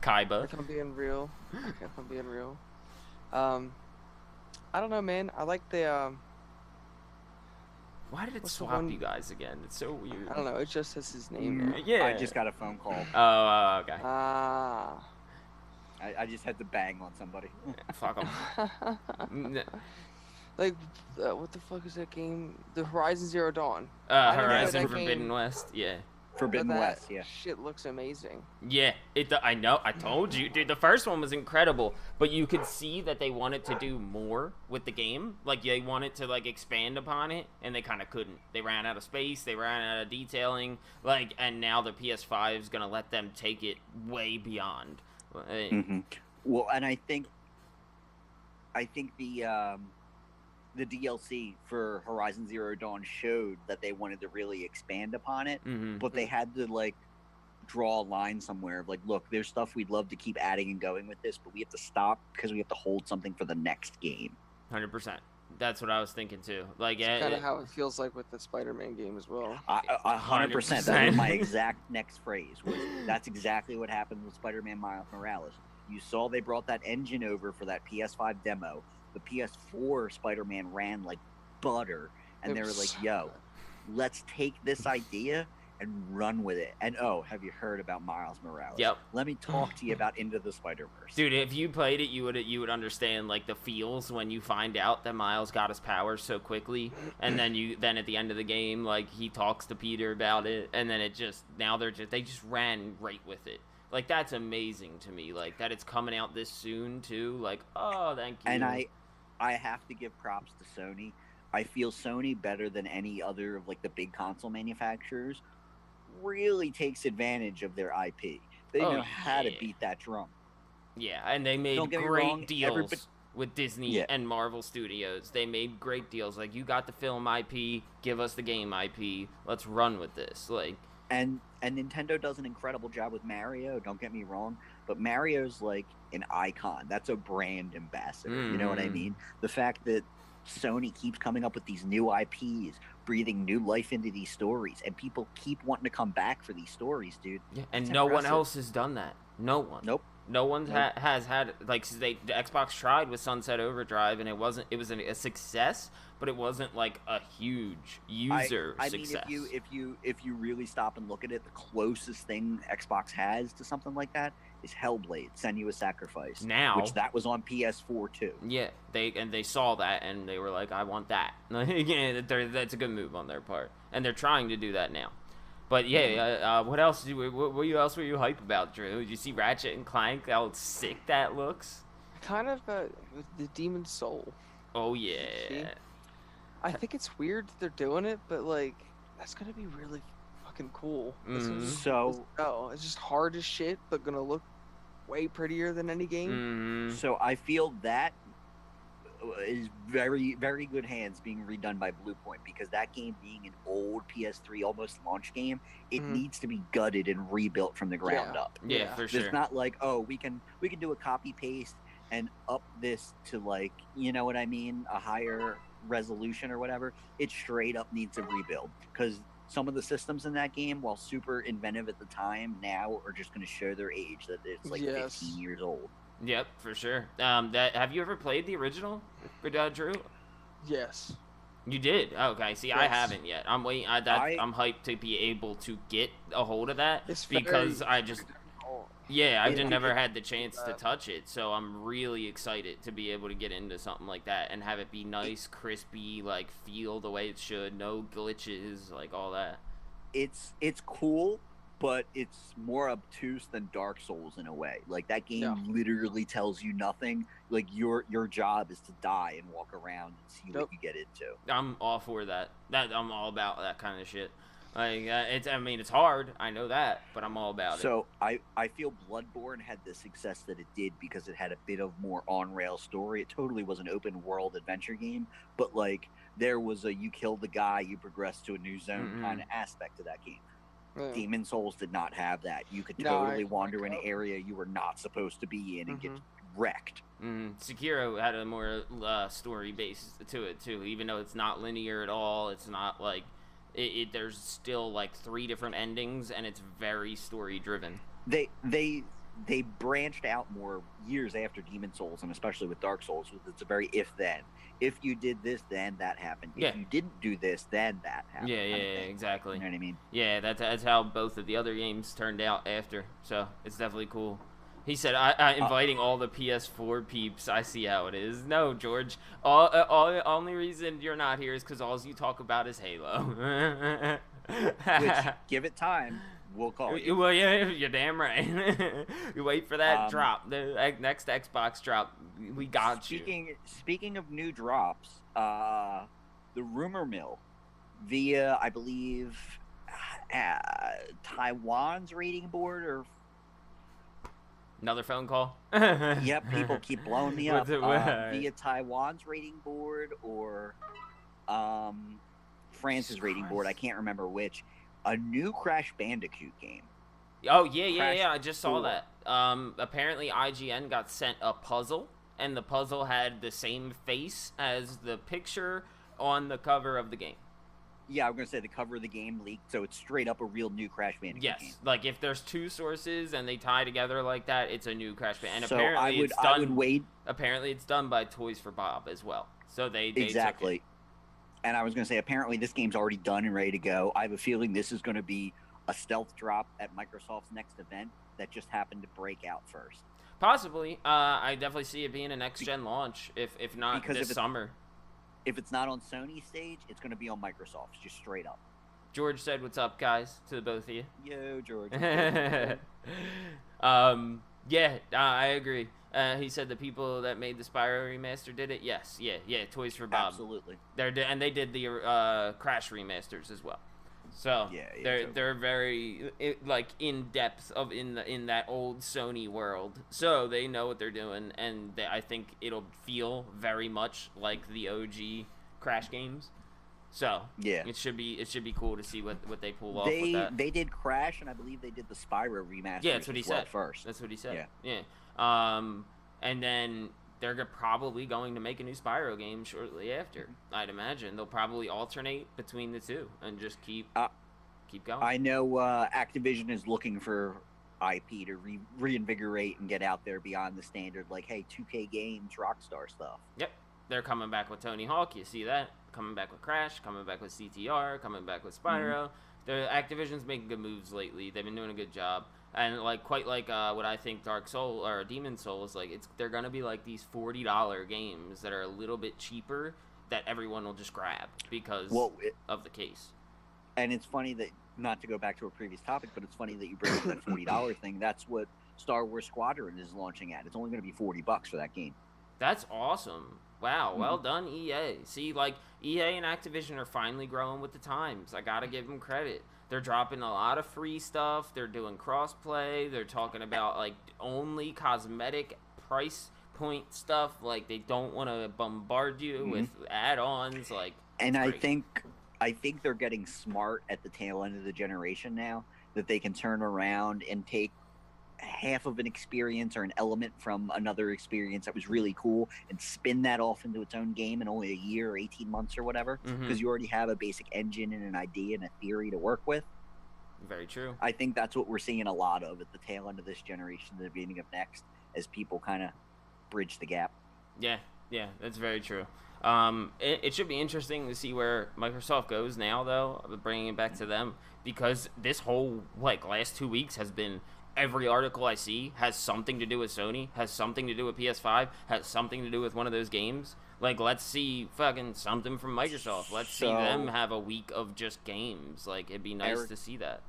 Kaiba. If I'm being real. I don't know, man. I like the Why did it swap you guys again? It's so weird. I don't know. It just says his name there. Yeah. I just got a phone call. Oh, okay. I just had to bang on somebody. Fuck them. Like, what the fuck is that game? The Horizon Zero Dawn. Horizon Forbidden West, yeah. Forbidden West, yeah. Shit looks amazing. Yeah, I know. I told you, dude. The first one was incredible, but you could see that they wanted to do more with the game. Like, they wanted to like expand upon it, and they kind of couldn't. They ran out of space. They ran out of detailing. Like, and now the PS5 is gonna let them take it way beyond. Well, and I think the DLC for Horizon Zero Dawn showed that they wanted to really expand upon it, but they had to like draw a line somewhere of like, look, there's stuff we'd love to keep adding and going with this, but we have to stop because we have to hold something for the next game. 100%. That's what I was thinking too. Like, it's kind of how it feels like with the Spider-Man game as well. 100%. That was my exact next phrase. That's exactly what happened with Spider-Man Miles Morales. You saw they brought that engine over for that PS5 demo. the PS4 Spider-Man ran like butter, and they were like, "Yo, let's take this idea and run with it." And have you heard about Miles Morales? Yep. Let me talk to you about Into the Spider-Verse. Dude, if you played it, you would understand like the feels when you find out that Miles got his powers so quickly, and then at the end of the game, like he talks to Peter about it, and then they just ran right with it. Like that's amazing to me. Like that it's coming out this soon too. Like, oh, thank you. And I have to give props to Sony. I feel Sony, better than any other of like the big console manufacturers, really takes advantage of their IP. They know how to beat that drum. Yeah, and they made great deals with Disney and Marvel Studios. They made great deals. Like, you got the film IP, give us the game IP. Let's run with this. Like, and Nintendo does an incredible job with Mario. Don't get me wrong, but Mario's like an icon. That's a brand ambassador. You know what I mean? The fact that Sony keeps coming up with these new IPs, breathing new life into these stories, and people keep wanting to come back for these stories, dude. Yeah, and no one else has done that. No one. Nope. No one has had, like, the Xbox tried with Sunset Overdrive, and it was a success, but it wasn't like a huge user success. I mean, if you really stop and look at it, the closest thing Xbox has to something like that is Hellblade: Senua's Sacrifice. Now, which that was on PS4 too. Yeah, they saw that and they were like, I want that. Yeah, that's a good move on their part, and they're trying to do that now. But yeah, what else? What else were you hype about, Drew? Did you see Ratchet and Clank? How sick that looks. Kind of the Demon Soul. Oh yeah. I think it's weird that they're doing it, but like that's gonna be really fucking cool. It's just hard as shit, but gonna look way prettier than any game. So I feel that is very, very good hands being redone by Bluepoint, because that game being an old PS3 almost launch game, it needs to be gutted and rebuilt from the ground up. Yeah, for sure. It's not like, we can do a copy paste and up this to, like, you know what I mean, a higher resolution or whatever. It straight up needs a rebuild, because some of the systems in that game, while super inventive at the time, now are just going to show their age, that it's like 15 years old. Yep, for sure. Have you ever played the original, Drew? Yes. You did? Okay. See, yes. I haven't yet. I'm waiting. I'm hyped to be able to get a hold of that, because I just never had the chance to touch it. So I'm really excited to be able to get into something like that and have it be nice, crispy, like feel the way it should, no glitches, like all that. It's cool, but it's more obtuse than Dark Souls in a way. Like, that game literally tells you nothing. Like, your job is to die and walk around and see what you get into. I'm all for that. I'm all about that kind of shit. Like, it's hard. I know that, but I'm all about it. So I feel Bloodborne had the success that it did because it had a bit of more on-rail story. It totally was an open-world adventure game, but, like, there was a you kill the guy, you progress to a new zone kind of aspect to that game. Demon Souls did not have that. You could totally wander in an area you were not supposed to be in and get wrecked. Sekiro had a more story base to it too, even though it's not linear at all. It's not like there's still like 3 different endings, and it's very story driven. They branched out more years after Demon Souls, and especially with Dark Souls, it's a very if-then. If you did this, then that happened. If you didn't do this, then that happened. Yeah, exactly. You know what I mean? Yeah, that's how both of the other games turned out after. So it's definitely cool. He said, I inviting all the PS4 peeps. I see how it is. No, George. Only reason you're not here is because all you talk about is Halo. Which, give it time, we'll call you. Well, yeah, you're damn right. You wait for that drop. The next Xbox drop. We got you. Speaking of new drops, the rumor mill via, I believe, Taiwan's rating board or... Another phone call? Yep, people keep blowing me up. Via Taiwan's rating board or France's rating board. I can't remember which. A new Crash Bandicoot game. Oh, yeah. I just saw that. Apparently, IGN got sent a puzzle, and the puzzle had the same face as the picture on the cover of the game. Yeah, I'm gonna say the cover of the game leaked, so it's straight up a real new Crash Bandicoot game. Yes, like if there's two sources and they tie together like that, it's a new Crash Bandicoot. And so apparently it's done. I would wait. Apparently it's done by Toys for Bob as well. So they exactly. Took it. And I was gonna say, apparently this game's already done and ready to go. I have a feeling this is gonna be a stealth drop at Microsoft's next event that just happened to break out first. Possibly. I definitely see it being a next-gen launch, if not this summer. If it's not on Sony's stage, it's going to be on Microsoft's, just straight up. George said, "What's up, guys?" to the both of you. Yo, George. Yeah, I agree. He said the people that made the Spyro remaster did it. Yes, yeah. Toys for Bob. Absolutely. And they did the Crash remasters as well. So they're very in depth in that old Sony world. So they know what they're doing, and I think it'll feel very much like the OG Crash games. So yeah, it should be cool to see what they pull off with that. They did Crash, and I believe they did the Spyro remaster. Yeah, that's what he said first. That's what he said. Yeah. And then they're probably going to make a new Spyro game shortly after. I'd imagine they'll probably alternate between the two and just keep going. I know Activision is looking for IP to reinvigorate and get out there beyond the standard, like, hey, 2K Games, Rockstar stuff. Yep, they're coming back with Tony Hawk. You see that? Coming back with Crash, coming back with CTR, coming back with Spyro. Activision's making good moves lately. They've been doing a good job. And quite like what I think Dark Soul or Demon Souls, they're gonna be like these $40 games that are a little bit cheaper that everyone will just grab because of the case. And it's funny that, not to go back to a previous topic, but it's funny that you bring up that $40 thing. That's what Star Wars Squadron is launching at. It's only gonna be $40 for that game. That's awesome. Wow, well done, EA. See, EA and Activision are finally growing with the times. I gotta give them credit. They're dropping a lot of free stuff. They're doing crossplay. They're talking about only cosmetic price point stuff. They don't want to bombard you with add-ons. And I think they're getting smart at the tail end of the generation now, that they can turn around and take half of an experience or an element from another experience that was really cool and spin that off into its own game in only a year or 18 months or whatever, because you already have a basic engine and an idea and a theory to work with. Very true. I think that's what we're seeing a lot of at the tail end of this generation, the beginning of next, as people kind of bridge the gap. Yeah, that's very true. It should be interesting to see where Microsoft goes now, though, bringing it back to them, because this whole last 2 weeks has been, every article I see has something to do with Sony, has something to do with PS5, has something to do with one of those games. Let's see fucking something from Microsoft. Let's see them have a week of just games. It'd be nice to see that.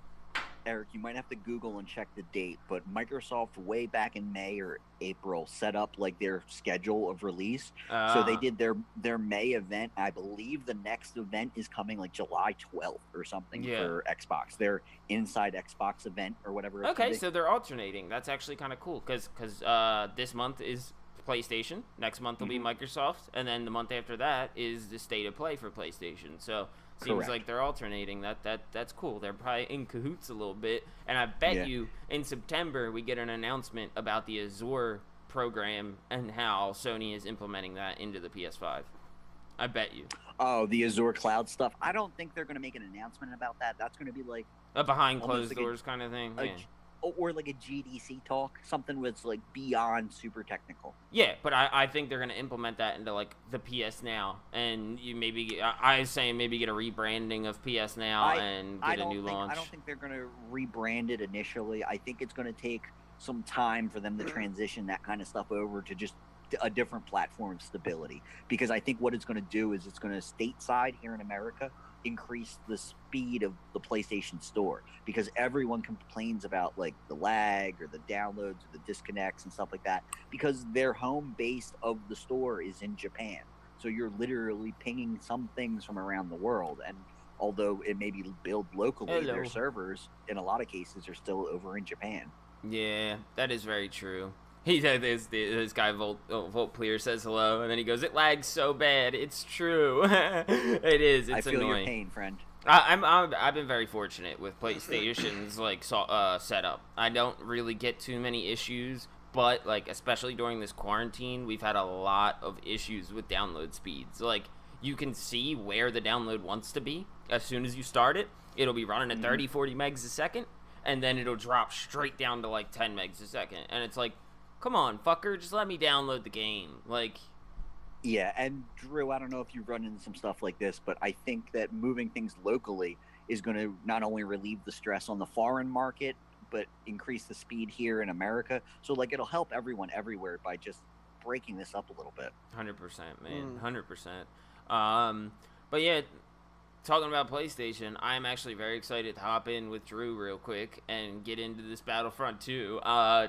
Eric, you might have to Google and check the date, but Microsoft way back in May or April set up their schedule of release. So they did their May event. I believe the next event is coming July 12th or something for Xbox. Their Inside Xbox event or whatever. Okay, so they're alternating. That's actually kind of cool because this month is PlayStation, next month will be Microsoft, and then the month after that is the State of Play for PlayStation. So seems like they're alternating. That's cool. They're probably in cahoots a little bit, and I bet you in September we get an announcement about the Azure program and how Sony is implementing that into the PS5. I bet you. Oh, the Azure cloud stuff. I don't think they're going to make an announcement about that. That's going to be a behind closed doors kind of thing. Or a GDC talk, something that's beyond super technical. Yeah, but I think they're gonna implement that into the PS Now, and you maybe I was saying maybe get a rebranding of PS Now and get a new launch. I don't think they're gonna rebrand it initially. I think it's gonna take some time for them to transition that kind of stuff over to just a different platform of stability. Because I think what it's gonna do is it's gonna stateside here in America increase the speed of the PlayStation Store, because everyone complains about the lag or the downloads or the disconnects and stuff like that, because their home base of the store is in Japan. So you're literally pinging some things from around the world, and although it may be built locally, their servers in a lot of cases are still over in Japan. Yeah, that is very true. He said this guy Volt Clear says hello, and then he goes, "It lags so bad. It's true." It is. It's annoying. I feel your pain, friend. I've been very fortunate with PlayStation's setup. I don't really get too many issues, but especially during this quarantine, we've had a lot of issues with download speeds. You can see where the download wants to be, as soon as you start it, it'll be running at 30, 40 megs a second, and then it'll drop straight down to like 10 megs a second. And it's like, come on, fucker, just let me download the game. Like, yeah, and Drew, I don't know if you run into some stuff like this, but I think that moving things locally is going to not only relieve the stress on the foreign market, but increase the speed here in America. So, like, it'll help everyone everywhere by just breaking this up a little bit. 100%, man. 100%. But yeah, talking about PlayStation, I'm actually very excited to hop in with Drew real quick and get into this Battlefront 2.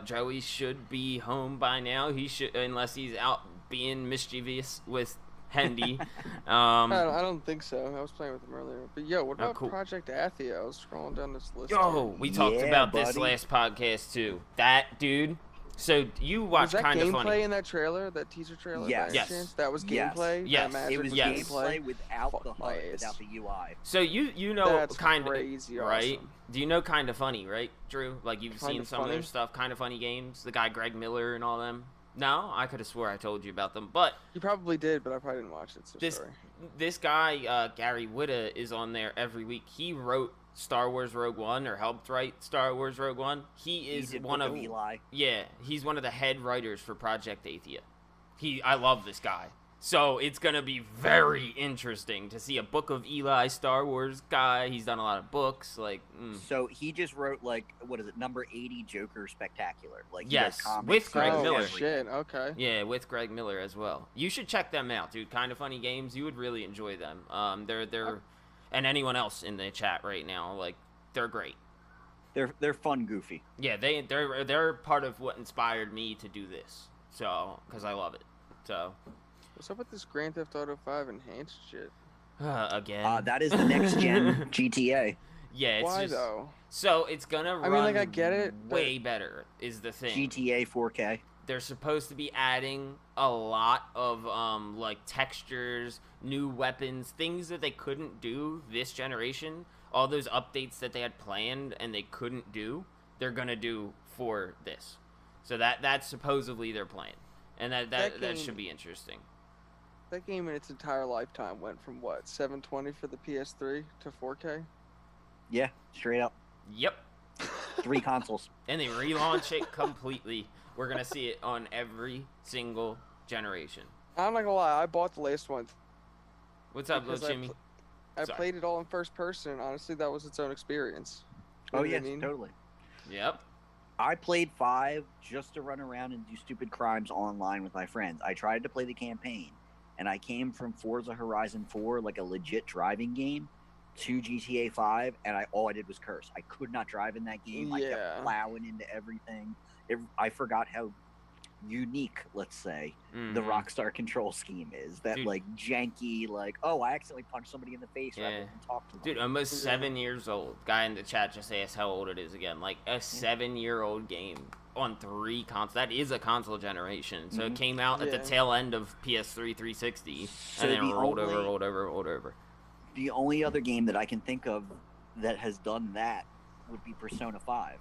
Joey should be home by now. He should, unless he's out being mischievous with Hendy. I don't think so. I was playing with him earlier. But yo, what about cool. Project Athia? I was scrolling down this list. Yo, we talked about this last podcast too. That dude. So you watched Kind of Funny. Was that gameplay in that trailer, that teaser trailer? Yes. That was gameplay. Yes. It was gameplay without the HUD, without the UI. So you know, that's kind of crazy, right? awesome. Do you know Kind of Funny, right, Drew? Like you've seen some of their Funny? stuff, Kind of Funny games. The guy Greg Miller and all them. No, I could have swore I told you about them, but You probably did, but I probably didn't watch it. So sorry. this guy Gary Whitta is on there every week. He wrote Star Wars Rogue One, or helped write Star Wars Rogue One. He is one of Eli. Yeah, he's one of the head writers for Project Athia. I love this guy. So it's gonna be very interesting to see a Book of Eli Star Wars guy. He's done a lot of books. Like, so he just wrote like what is it, number 80 Joker Spectacular? Like yes, with Greg Miller. Shit, okay. Yeah, with Greg Miller as well. You should check them out, dude. Kind of Funny games. You would really enjoy them. They're and anyone else in the chat right now, like, they're great. They're fun, goofy. Yeah, they're part of what inspired me to do this. So, because I love it. So. What's up with this Grand Theft Auto 5 enhanced shit? Again. That is the next gen GTA. Yeah, it's Why just, though? So it's gonna run. I mean, like, I get it. Way better is the thing. GTA 4K. They're supposed to be adding a lot of like textures, new weapons, things that they couldn't do this generation. All those updates that they had planned and they couldn't do, they're gonna do for this. So that's supposedly their plan, and that should be interesting. That game in its entire lifetime went from what, 720 for the PS3 to 4K? Yeah, straight up. Yep. 3 consoles. And they relaunch it completely. We're gonna see it on every single generation. I'm not gonna lie, I bought the last one. What's up, little Jimmy? I played it all in first person, and honestly, that was its own experience. Oh yes, totally. Yep. I played 5 just to run around and do stupid crimes online with my friends. I tried to play the campaign, and I came from Forza Horizon 4, like a legit driving game, to GTA 5, and all I did was curse. I could not drive in that game. Yeah. I kept plowing into everything. I forgot how unique, let's say, the Rockstar control scheme is. That, dude, like, janky, like, oh, I accidentally punched somebody in the face rather than talk to them. Dude, almost 7 years old. Guy in the chat just asked how old it is again. Like, a 7-year-old game on 3 consoles. That is a console generation. So it came out at the tail end of PS3 360, so and then rolled over. The only other game that I can think of that has done that would be Persona 5.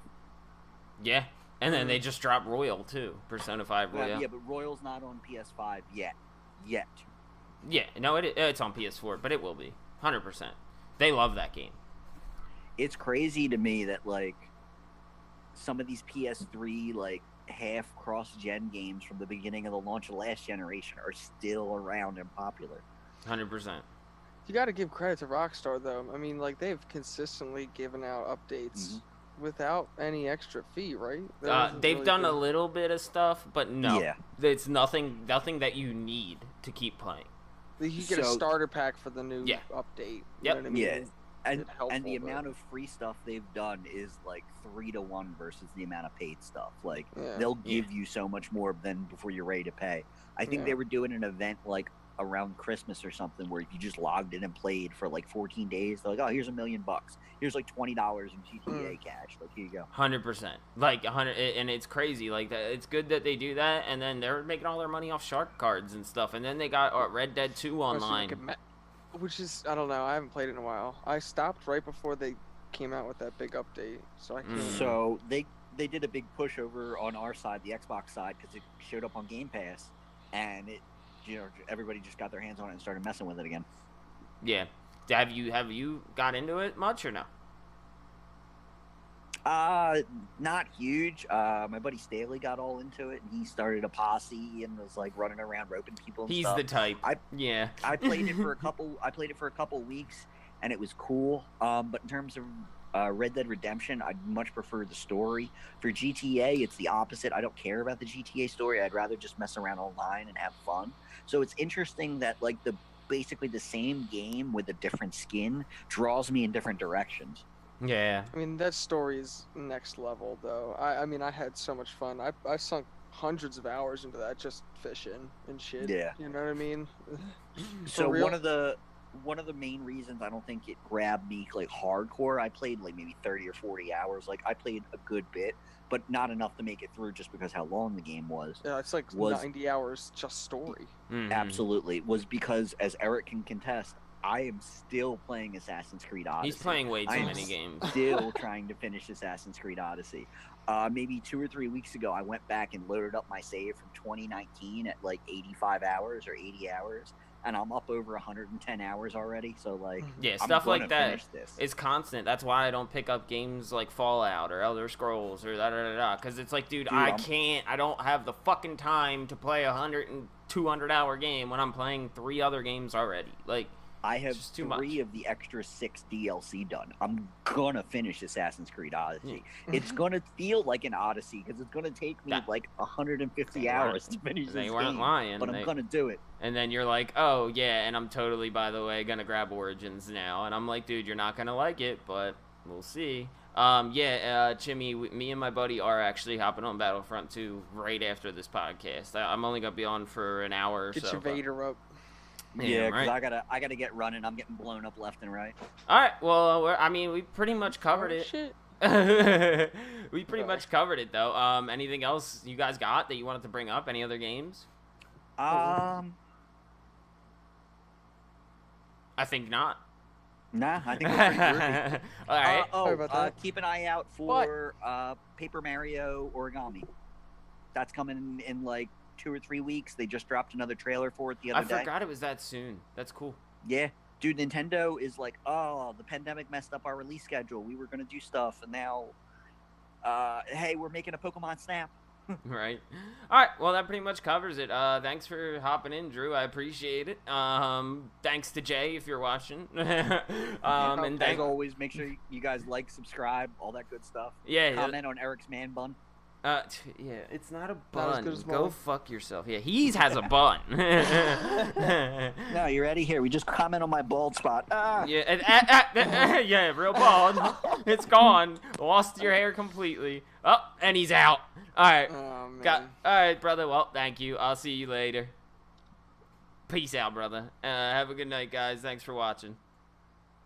Yeah. And then they just dropped Royal, too. Persona 5 Royal. Yeah, but Royal's not on PS5 yet. Yeah, no, it's on PS4, but it will be. 100%. They love that game. It's crazy to me that, like, some of these PS3, like, half cross-gen games from the beginning of the launch of the last generation are still around and popular. 100%. You got to give credit to Rockstar, though. I mean, like, they've consistently given out updates without any extra fee, right? They've really done a little bit of stuff, but no. Yeah. It's nothing that you need to keep playing. You get a starter pack for the new update. Yep. Know what I mean? Yeah. And the amount of free stuff they've done is like 3 to 1 versus the amount of paid stuff. Like, they'll give you so much more than before you're ready to pay. I think they were doing an event like around Christmas or something where you just logged in and played for like 14 days. They're like, oh, here's $1 million. Here's like $20 in GTA cash. Like, here you go. 100%. Like 100, and it's crazy. Like, it's good that they do that, and then they're making all their money off shark cards and stuff. And then they got Red Dead 2 online. Which is, I don't know, I haven't played it in a while. I stopped right before they came out with that big update, so I can't. So they did a big push over on our side, the Xbox side, because it showed up on Game Pass, and everybody just got their hands on it and started messing with it again. Yeah. Have you got into it much or no? Not huge. My buddy Staley got all into it, and he started a posse and was like running around roping people. And He's stuff. the type. I played it for a couple weeks, and it was cool. But in terms of Red Dead Redemption, I'd much prefer the story. For GTA, it's the opposite. I don't care about the GTA story. I'd rather just mess around online and have fun. So it's interesting that like basically the same game with a different skin draws me in different directions. Yeah. I mean, that story is next level, though. I mean, I had so much fun. I sunk hundreds of hours into that just fishing and shit. Yeah. You know what I mean? So one of the main reasons I don't think it grabbed me like hardcore, I played like maybe 30 or 40 hours. Like I played a good bit, but not enough to make it through just because how long the game was. Yeah, it's like 90 hours just story. Mm-hmm. Absolutely. Was because, as Eric can contest, I am still playing Assassin's Creed Odyssey. He's playing way too many games. Still trying to finish Assassin's Creed Odyssey. Maybe 2 or 3 weeks ago, I went back and loaded up my save from 2019 at like 85 hours or 80 hours, and I'm up over 110 hours already. So like, yeah, stuff like that is constant. That's why I don't pick up games like Fallout or Elder Scrolls or because it's like, dude, I don't have the fucking time to play 100 and 200 hour game when I'm playing 3 other games already. Like, I have 3 of the extra 6 DLC done. I'm gonna finish Assassin's Creed Odyssey. It's gonna feel like an Odyssey because it's gonna take me like 150 hours to finish this game. They weren't lying, but I'm gonna do it. And then you're like, oh yeah, and I'm totally, by the way, gonna grab Origins now. And I'm like, dude, you're not gonna like it, but we'll see. Jimmy, me and my buddy are actually hopping on Battlefront 2 right after this podcast. I'm only gonna be on for an hour or so. Get your Vader up. Yeah, because I gotta get running. I'm getting blown up left and right. All right. Well, we pretty much covered it. Shit. We pretty much covered it, though. Anything else you guys got that you wanted to bring up? Any other games? I think not. Nah, I think we're pretty All right. Keep an eye out for Paper Mario Origami. That's coming in like 2 or 3 weeks. They just dropped another trailer for it the other day. I forgot it was that soon. That's cool. Yeah. Dude, Nintendo is like, oh, the pandemic messed up our release schedule. We were going to do stuff, and now, hey, we're making a Pokemon Snap. Right. All right. Well, that pretty much covers it. Thanks for hopping in, Drew. I appreciate it. Thanks to Jay if you're watching. And as always, make sure you guys like, subscribe, all that good stuff. Yeah. Comment on Eric's man bun. Yeah, it's not a bun. Go fuck yourself. Yeah, he has a bun. No, you ready? Here, we just comment on my bald spot. Yeah, yeah, real bald. It's gone. Lost your hair completely. Oh, and he's out. All right. Oh, man. All right, brother. Well, thank you. I'll see you later. Peace out, brother. Have a good night, guys. Thanks for watching.